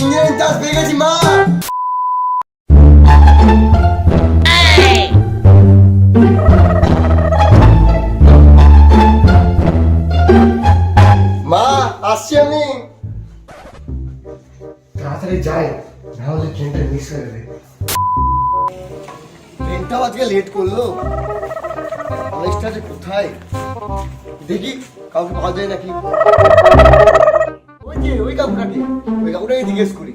Engineering chance পেয়ে গেছি মা। মা আসছি আমি। তাড়াতাড়ি যাই, নাহলে ট্রেনটা মিস হয়ে যাবে। ট্রেনটাও আজকে লেট করলো। কলেজটা যে কোথায় দেখি, কাউকে পাওয়া যায় নাকি। ওই যে ওই কাকুটাকে জিজ্ঞেস করি।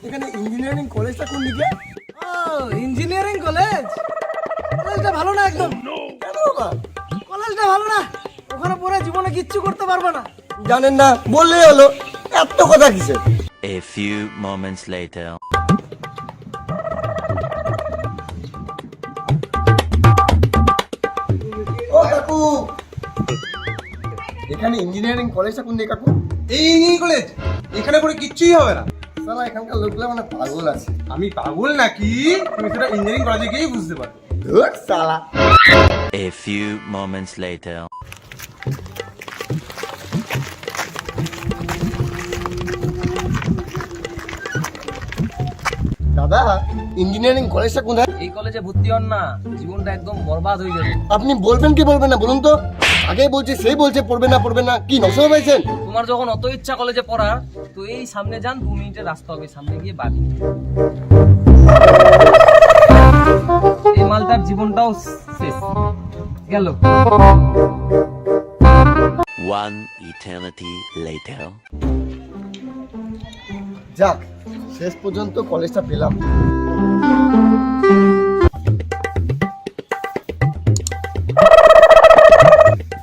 এখানে ইঞ্জিনিয়ারিং কলেজটা কোন দিকে? Engineering college? কলেজটা ভালো না একদম। কেন বাবা? কলেজটা ভালো না, ওখানে পড়ে জীবনে কিচ্ছু করতে পারবে না। জানেন না বললেই হলো, এত কথা কিসের? A few moments later. ও কাকু, এখানে ইঞ্জিনিয়ারিং কলেজটা কোন দিকে কাকু? এই ইঞ্জিনিয়ারিং কলেজ? এখানে পড়ে কিচ্ছুই হবে না। সালা এখানকার লোকগুলো মানে পাগল আছে। আমি পাগল নাকি? তুমি সেটা ইঞ্জিনিয়ারিং কলেজে গিয়েই বুঝতে পারবে। ধুর সালা। A few moments later. দাদা, ইঞ্জিনিয়ারিং কলেজটা কোথায়? এই কলেজে ভর্তি হন না, জীবনটা একদম বরবাদ হয়ে যাবে। আপনি বলবেন কি বলবেন না বলুন তো? আগে বলছে, সেই বলছে পড়বে না, কি নষ্ট হয়েছেন? তোমার যখন অত ইচ্ছা কলেজে পড়ার, তো এই সামনে যান, 2 মিনিটের রাস্তা হবে, সামনে গিয়ে বাড়ি। এই মালটার জীবনটাও শেষ গেল। One eternity later. যাক, শেষ পর্যন্ত কলেজটা পেলাম।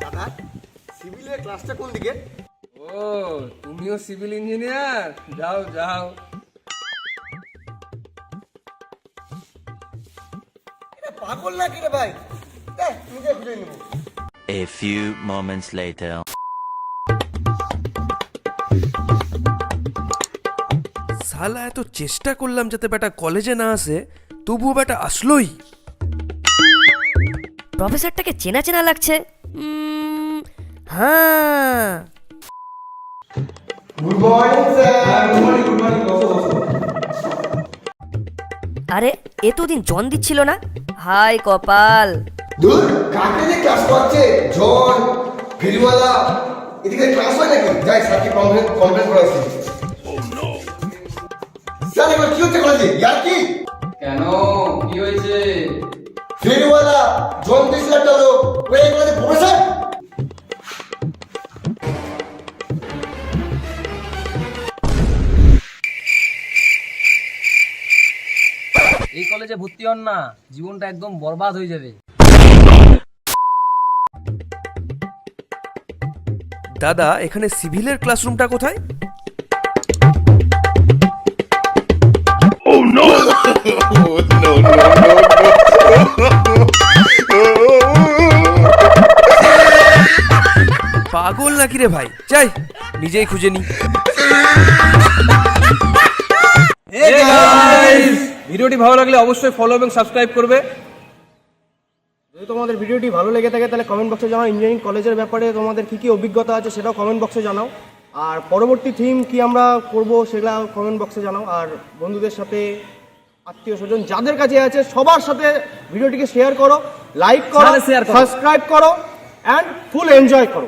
দাদা, সিভিলের ক্লাসটা কোন দিকে? ও, তুমিও সিভিল ইঞ্জিনিয়ার? যাও যাও। এটা পাগল নাকি রে ভাই? দেখ, নিজে খুঁজে নেবো। A few moments later. সালা এত চেষ্টা করলাম যাতে বেটা কলেজে না আসে, তবুও বেটা আসলোই। প্রফেসরটাকে চেনা চেনা লাগছে। হ্যাঁ, good morning sir. Good morning. আরে এতদিন জন দিচ্ছিল না। হাই কপাল। দূর, কাকে যে ক্লাস করছে? জন, ফেরিওয়ালা, এদিকে ক্লাস হয় নাকি? যাই স্যারকে কমপ্লেন করাচ্ছি। স্যার এবার কি হচ্ছে কলেজে? ইয়ার কি? কেন, কি হয়েছে? ফেরিওয়ালা, জন দিছিল একটা লোক, ওই কলেজে প্রফেসর। এই কলেজে ভর্তি হন না, জীবনটা একদম বরবাদ হয়ে যাবে। দাদা, এখানে সিভিলের ক্লাসরুমটা কোথায়? পাগল নাকি রে ভাই? যাই, নিজেই খুঁজে নি। ভিডিওটি ভালো লাগলে অবশ্যই ফলো এবং সাবস্ক্রাইব করবে। যদি তোমাদের ভিডিওটি ভালো লেগে থাকে তাহলে কমেন্ট বক্সে জানাও। ইঞ্জিনিয়ারিং কলেজের ব্যাপারে তোমাদের কী কী অভিজ্ঞতা আছে সেটাও কমেন্ট বক্সে জানাও। আর পরবর্তী থিম কি আমরা করব সেগুলো কমেন্ট বক্সে জানাও। আর বন্ধুদের সাথে, আত্মীয় স্বজন যাদের কাছে আছে সবার সাথে ভিডিওটিকে শেয়ার করো, লাইক করো, সাবস্ক্রাইব করো অ্যান্ড ফুল এনজয় করো।